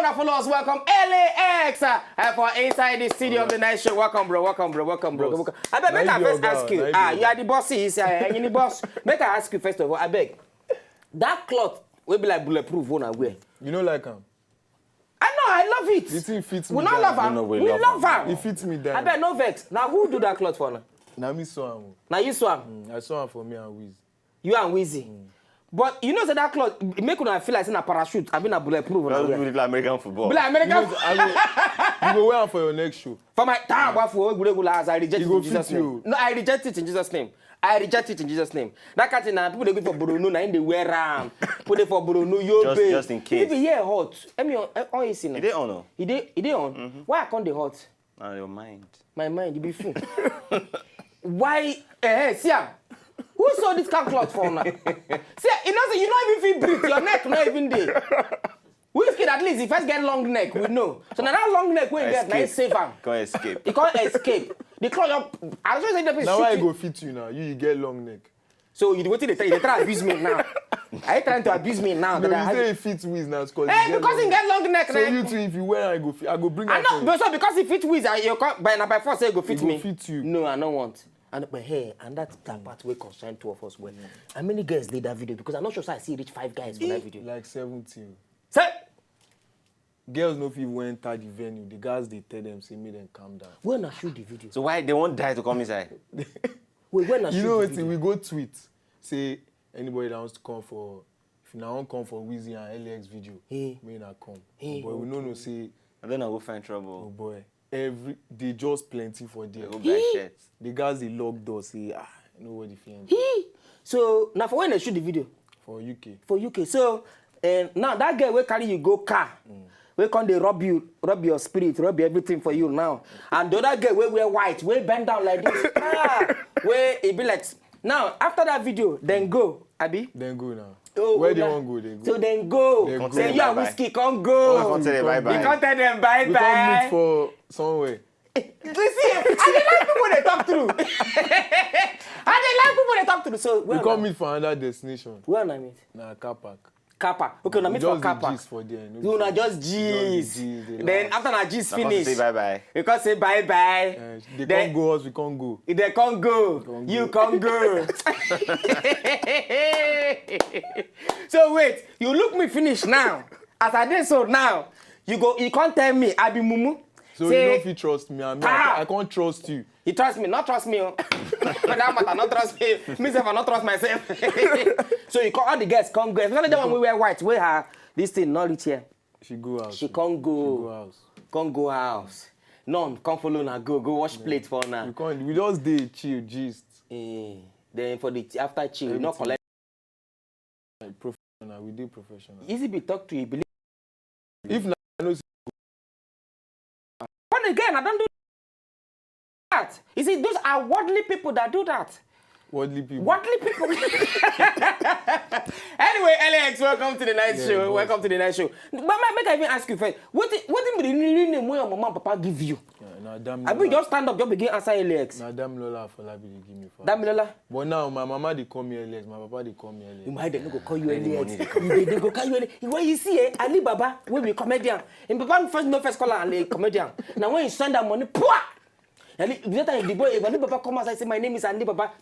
wanna follow us, welcome LAX for inside the studio of the night show. Welcome, bro. Welcome. I beg, make I first ask you. You are the boss, you the boss. Make I ask you first of all. I beg, that cloth will be like bulletproof when I wear. You know, like him. I know, I love it. You think it fits me? We not love him. We love him. It fits me down. I bet no vex. Now who do that cloth for now? Now me saw him. Now you saw him. I saw him for me and Wiz. You and Wizzy. But you know that cloth make you feel like it's in a parachute. I've been a bulletproof. Like American football. Like American. You go wear for your next show. For my time, I reject it in Jesus' name. No, I reject it in Jesus' name. That kind of people they go for Bruno, now they wear ram. Put it for Bruno, just in case. If you hear hot, I mean, on is in. It on no. It on. Why can't they hot? Your mind. My mind, you be fool. Why? See who saw this car cloth for now? See, you don't even feel breathe. Your neck not even there. Whiskey at least if I get long neck, we know. So now that long neck we get nice safer. Can't escape. You can't escape. The cloth. I was just saying that. Now I go fit you now. You get long neck. So you waiting they try to abuse me now. Are you trying to abuse me now? No, you say it fits Wiz now because he get long neck. So you too, if you wear, I go bring. I know, but so because he fit Wiz, you can't by force say go fit me. Go fit you. No, I don't want. But hey, and that's that part we concern two of us well. How many guys did that video? Because I'm not sure I see reach 5 guys for that video. Like 17. Say. Girls know if you enter the venue, the guys they tell them say make them calm down. When I shoot the video. So why they won't die to come inside? Wait, when I shoot the video. We go tweet say anybody that wants to come for if you now want come for Wizzy and LAX video, may not come. But we no say and then I will find trouble. Oh boy. They just plenty for there. Go buy shirts. The guys they lock doors say nobody feeling. So now for when they shoot the video? For UK. For UK. So now that girl will carry you go car. We come they rob your spirit, rob everything for you now. And the other girl will wear white, will bend down like this. Where it be like now after that video, then go, Abi. Then go now. Oh, where they won't go, they go. So then go. Say you are whiskey, can't go. You can't tell them bye-bye. You can't tell them bye-bye. We can't meet for somewhere. You see, I like people they talk through. So we can't meet for another destination. Where I meet? Nah, car park. Car park. Okay, now meet for car park. Just for there. No, not just G's. Then after that G's finish. Say bye-bye. You can't say bye-bye. They can't go us, we can't go. If they can't go, you can't go. So wait, you look me finish now. As I did so now, you can't tell me I be mumu. So say, you know if you trust me, I can't trust you. You trust me, not trust me. That matter, not trust me. Myself, I not trust myself. So you call all the guests, come go. Especially the one we wear white, we have this thing, not reach here. She go out. She can't go. She go house. Can't go house. None, come follow now, go wash plate for now. We just did chill, gist. Then for the after chill, you not collect. Professional, we do professional. Easy be talk to you, believe. If not, I know. But again, I don't do that. You see, those are worldly people that do that. Worldly people. Anyway, LAX, welcome to the night show. Boss. Welcome to the night show. But make I even ask you first, what be the new name where your mama and papa give you? I mean, just stand up, just begin answer LAX. Now, Damilola for Labi they give me for. Damilola? But now, my mama they call me LAX, my papa they call me LAX. You might they go call you LAX. They go call you LAX. When you see Ali Baba, will be comedian. And papa first caller and comedian. Now when you send that money, pwah! And the boy, when Papa comes, I say, my name is Andy Papa.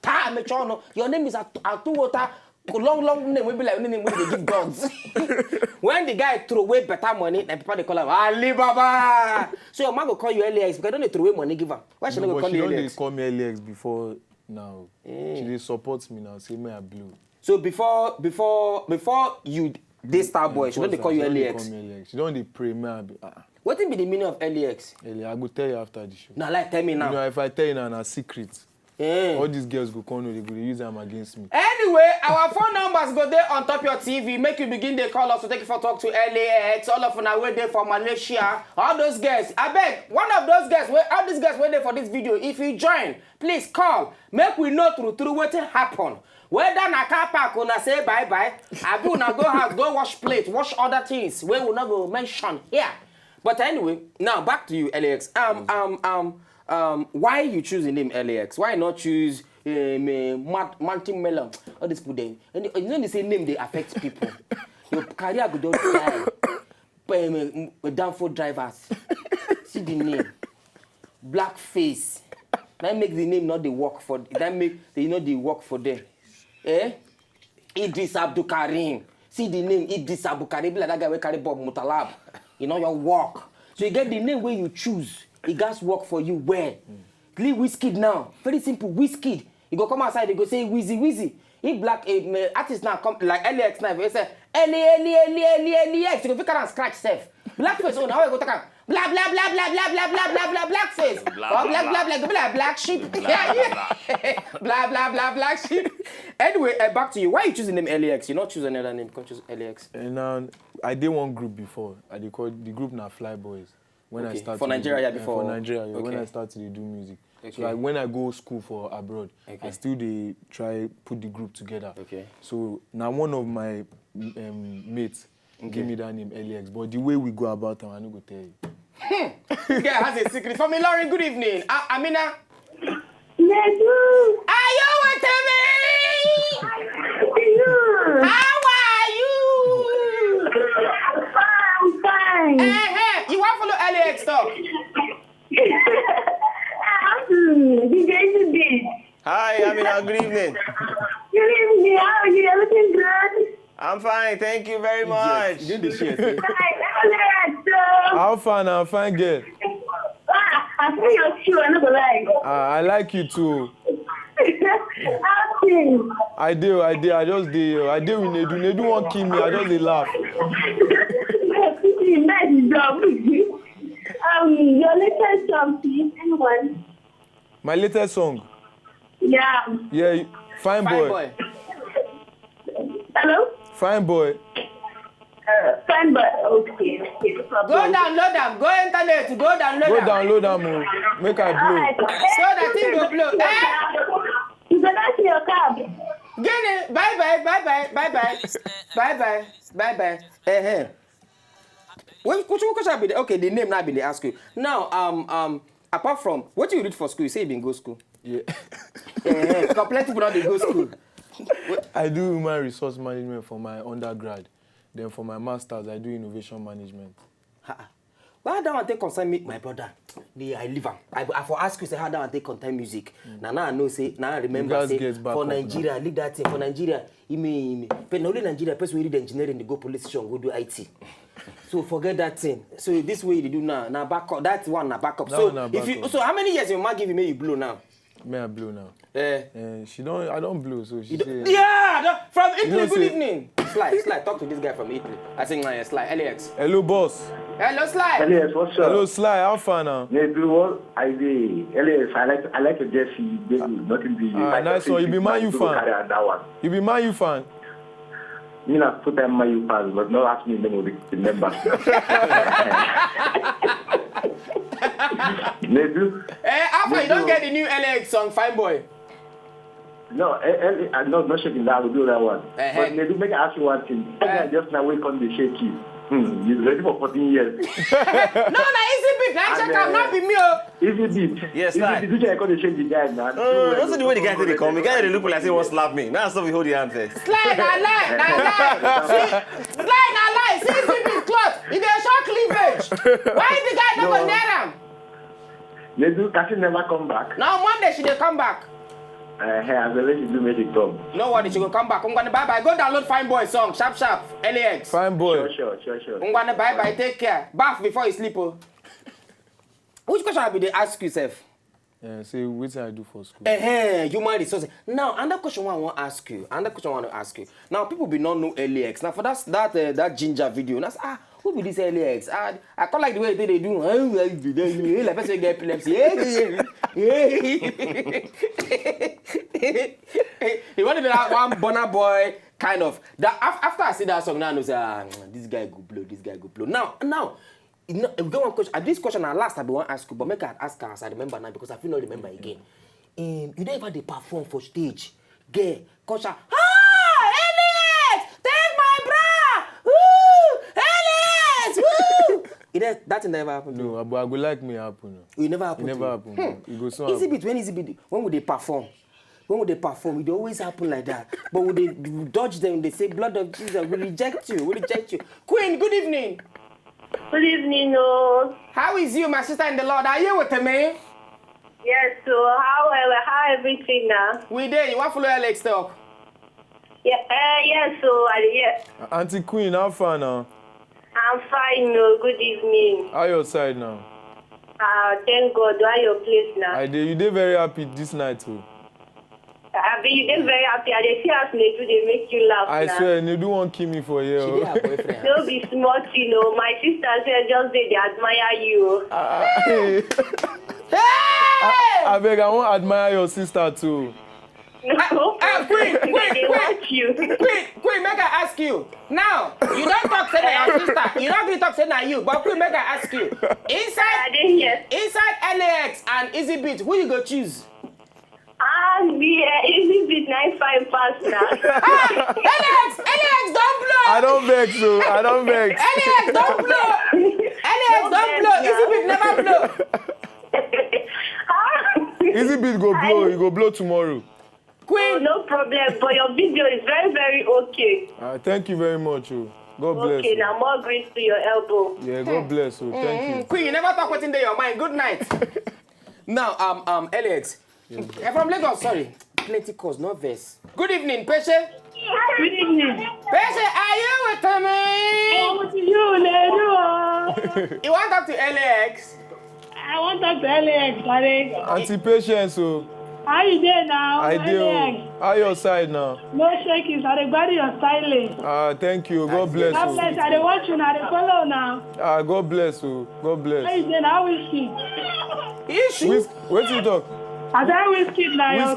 Your name is Atuota. Long name will be like name when they give gods. When the guy throw away better money, and people they call him Ali Baba. So your mom will call you LAX because I don't throw away money giver. Why should I go call you LAX? They call me LAX before now. She supports me now. Say me a blue. So before you this star boy, she don't call you LAX. She don't they pray me. What be the meaning of LAX? I go tell you after the show. Now, like, tell me now. You know, if I tell you now, it's a secret. All these girls go come, they go use them against me. Anyway, our phone numbers go there on top of your TV. Make you begin the call us to take you for talk to LAX. All of them are waiting for Malaysia. All those guys. I beg, one of those guys, all these guys waiting for this video. If you join, please call. Make we know through what happen. Whether na car park una say bye-bye, I go na go house, go wash plate, wash other things. We will not go mention here. But anyway, now back to you, LAX. Why you choose the name LAX? Why not choose Martin Mellon? All these people, and you know the same name they affect people. Your career go don't die. Danfo drivers. See the name. Blackface. That make the name not the work for. That make the work for them. Eh? Idris Abdul Karim. See the name Idris Abdul Karim. Like that guy will carry Bob Mutalab. You know your work. So you get the name where you choose. It got work for you where. Leave Wizkid now. Very simple. Wizkid. You go come outside. You go say Wizzy. If black artist now come like LAX now, they say LAX. You go pick and scratch self. Blackface on how you go take am. Blah blah blah blah blah blah blah blah blah blackface. Blah blah blah blah blah black sheep. Yeah. Blah blah blah black sheep. Anyway, back to you. Why you choose the name LAX? You not choose another name. You can't choose LAX. And I did one group before. I did call the group now Fly Boys. When I started for Nigeria before. For Nigeria, okay. When I started to do music. Okay. So like when I go school for abroad, okay. I still they try put the group together. Okay. So now one of my mates give me that name LAX, but the way we go about them, I no go tell you. This guy has a secret. For me, Lauren, good evening. Amina. Nedu. Are you with me? How are you? I'm fine. You want to follow LAX talk? Hi, Amina. Good evening. Good evening. How are you? Everything good? I'm fine. Thank you very much. You do the shit. How far now? Fine girl. I feel your shoe. I'm not gonna lie. I like you too. How things? I do. I just do. I do with Nedu. Nedu won't kill me. I just dey laugh. Nice job. Your latest song, please. Anyone? My latest song. Yeah. Yeah, Fine Boy. Hello? Fine Boy. Fine boy. Okay. No problem. Go download them. Go internet. Go download Go them. download am o. Make I blow. Alright. So that thing go blow. You better see your cab. Get it. Bye bye. Bye bye. Bye bye. Bye bye. Bye bye. What question be? Okay, the name now be they ask you. Now, apart from what you read for school, you say you been go school. Yeah. Complete people not they go school. I do human resource management for my undergrad. Then for my masters, I do innovation management. Why that one take concern me, my brother? I live am. I for ask you say how that one take concern music. Now I know say now I remember say for Nigeria, leave that thing for Nigeria. But not only Nigeria, person we read engineering, they go police station, go do IT. So forget that thing. So this way they do now backup. That one now backup. So if you how many years your mom give you may you blow now? May I blow now? She don't. I don't blow. So she say. Yeah, from Italy. You know, Good evening. Sly. Talk to this guy from Italy. I think Sly. LAX. Hello, boss. Hello, Sly. Elias, what's up? Hello, Sly. How far now? Nedu, what I do? Elias, I like your jersey, baby. Nothing to you. Nice one. You be Man U fan. That one. You be Man U fan. Me not put them Man U fans, but not ask me the name of the members. Nedu. After you don't get the new LAX song, Fine Boy. No, I'm not shaking that. I will do that one. But Nedu, make I ask you one thing. Just now wake on the shaky. You're ready for 14 years. No, easy beat. Check out, not be me. Easy beat. Yes, Easy beat. You can change the guy, man. That's the way the guy said they come. The guy they look like say won't slap me. Now stop we hold the hand first. Slide, I lie. See, easy beat close. He dey show cleavage. Why the guy not go near him? Nedu, can she never come back? Now Monday she dey come back. Hey, I'm going to do make it come. No worry, she go come back. I'm gonna bye. Go download Fine Boy song. Sharp. LAX. Fine Boy. Sure. I'm gonna bye. Take care. Bath before you sleep. Oh. Which question I be they ask yourself? Say what I do for school. Human resources. Now, another question I want to ask you. Now, people be not know LAX. Now, for that ginger video, that's who be this LAX? I quite like the way they do. Like person get epilepsy. He wanted to be that one Burna Boy kind of. That after I see that song, now I know say this guy go blow. Now. We got one question. This question at last I be want to ask you, but make I ask her as I remember now because I feel not remember again. You never they perform for stage, girl, cause LAX, take my bra, woo, LAX, woo. That never happened. No, but I would like me happen. It never happened. It never happened. It goes so. Easy beat when would they perform? It always happen like that. But when they dodge them, they say, blood of Jesus, we reject you. Queen, good evening. Good evening, oh. How is you, my sister in the Lord? Are you with me? Yes, so how everything now? We there. You want to follow Alex talk? Yeah, yes, so yes. Auntie Queen, how far now? I'm fine, no. Good evening. How your side now? Thank God. Why your place now? You did very happy this night too. You get very happy. They see us they make you laugh. I now. swear, you don't want to kill me for you. She did her boyfriend. Don't be smart, you know. My sister said just they admire you. Hey! I beg, I want to admire your sister too. No, Queen, they want you. Queen, make I ask you. Now, you don't talk say na your sister. You don't really talk say na you. But Queen, make I ask you. Inside LAX and Easy Beat, who you go choose? Easy Beat 95 pass now. LAX, don't blow. I don't vex, so I don't vex. LAX, don't blow. LAX, don't blow. Easy Beat never blow. Easy Beat go blow. You go blow tomorrow. Queen. No problem, but your video is very, very okay. Thank you very much. Oh. God bless. Okay, now more grace to your elbow. Yeah, God bless you. Thank you. Queen, you never talk what's in your mind. Good night. Now, Alex. I'm from Lagos, sorry. Plenty cause, no verse. Good evening, Peshe. Good evening. Peshe, are you with me? What you, Lady? You want to talk to LAX? I want to talk to LAX, Daddy. Auntie Patience, so. How you there now? I do. How your side now? No shakings. I body your styling. Thank you. God bless God you. bless. I watch you now. I follow now. God bless you. God How bless. you there now? Whiskey. Issue? Wait till you talk. I said whiskey now.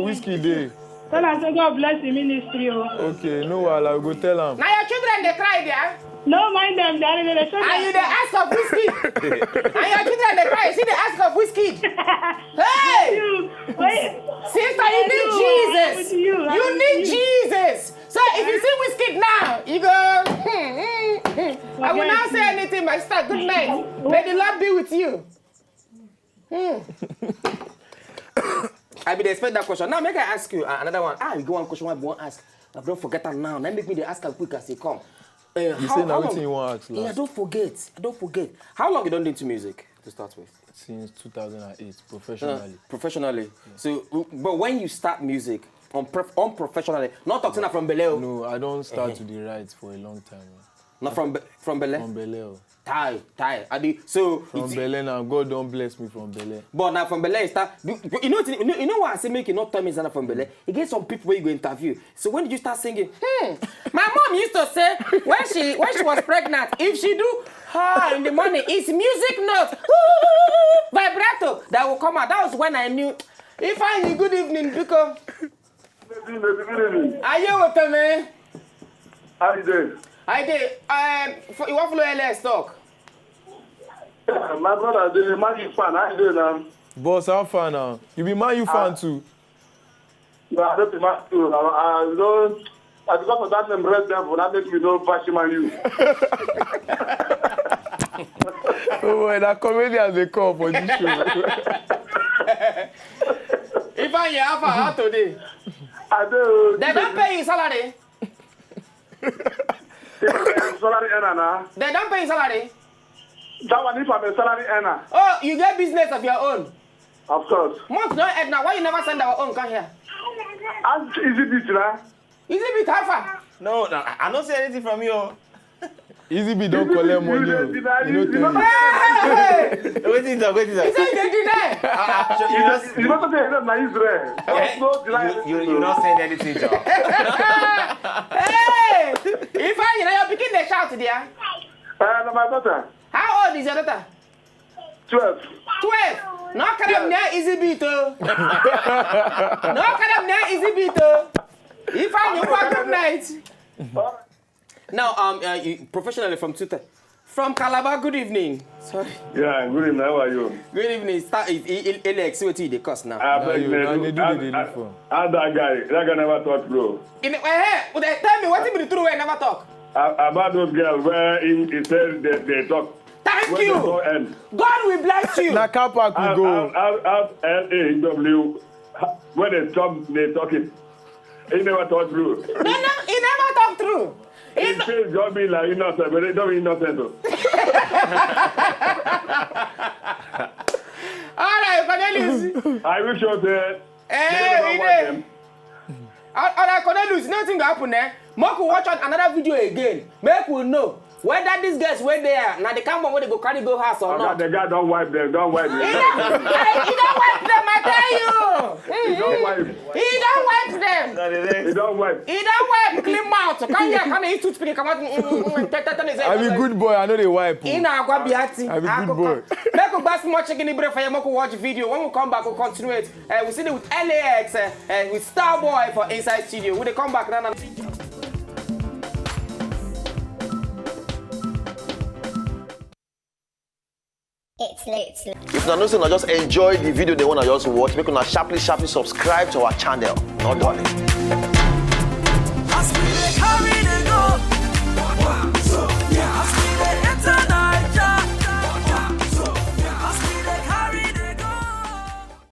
Whiskey day. Tell I say God bless the ministry. Okay, no while I will go tell him. Now your children, they cry there. No mind them, Daddy. They And you the ask of whiskey. And your children, they cry. See the ask of whiskey. Hey! Wait. Sister, you need Jesus. You need Jesus. So if you see whiskey now, you go, I will not say anything, my sister. Good night. May the Lord be with you. I be expect that question. Now make I ask you another one. You go one question I won't ask. I don't forget that now. Now make me ask her quick as they come. You say now everything you want to ask last. Yeah, don't forget. How long you done into music to start with? Since 2008, professionally. Professionally. Yeah. So, but when you start music, unprofessionally, not talking from Beleo. No, I don't start to the right for a long time. Not from Beleo? From Beleo. Tie. So from Beleo now, God don't bless me from Beleo. But now from Beleo, start. You know what I say? Make you not tell me it's not from Beleo. You get some people where you go interview. So when did you start singing? My mom used to say when she was pregnant, if she do in the morning, it's music note vibrato that will come out. That was when I knew. If I knew good evening, because Good evening. are you with me? How you doing? I did. You want to follow LS talk? My brother, the Man U fan. How you doing now? Boss, how far now? You be Man U fan too? No, I don't be Man U. Because of that name, Red Devil, that makes me know Bashi Man U. Oh boy, that comedians they call for this show. If I hear how today, I do. they don't pay you salary. Salary earner now. They don't pay you salary. That one, if I'm a salary earner. Oh, you get business of your own. Of course. Month don't end now. Why you never send our own? Come here. Ask Easy Beat now. Is it bit alpha? No, I don't say anything from you. Easy be don't collect money. You Hey! Wait till talk. He said you deny. You don't say anything like Israel. You not saying anything, Joe. Hey! If you're picking the shout there. My daughter. How old is your daughter? 12. 12. No kadam near easy beat. No kadam near easy beat. If I knew what good night. Now, you, professionally from Twitter. From Calabar, good evening. Sorry. Yeah, good evening. How are you? Good evening. Start Alex, what you the cost now? They do the uniform. And that guy never talk, bro. Tell me what is the truth I never talk. About those girls where he said they talk. Thank you. God will bless you. Na car park we go. LAW, when they talking. He never talk through. No, he never talk through. He says God be like innocent, but they don't be innocent though. All right, Cornelius. I wish you the. Hey, all right, Cornelius, nothing will happen there. Make we watch out another video again. Make we know whether these guys were there. Now they come on when they go carry go house or not. The guy don't wipe them. Don't wipe them. He don't wipe them, I tell you. He don't wipe. He don't wipe them. He don't wipe. He don't wipe clean mouth. Can you eat toothpick? Come out. I'm a good boy. I know they wipe. I'm a good boy. Make we buy more chicken bread for you. Make we watch video. When we come back, we'll continue it. We see it with LAX with Starboy for Inside Studio. When they come back, now. It's late. If you not just enjoy the video they want to just watch, make una sharply subscribe to our channel. Not darling.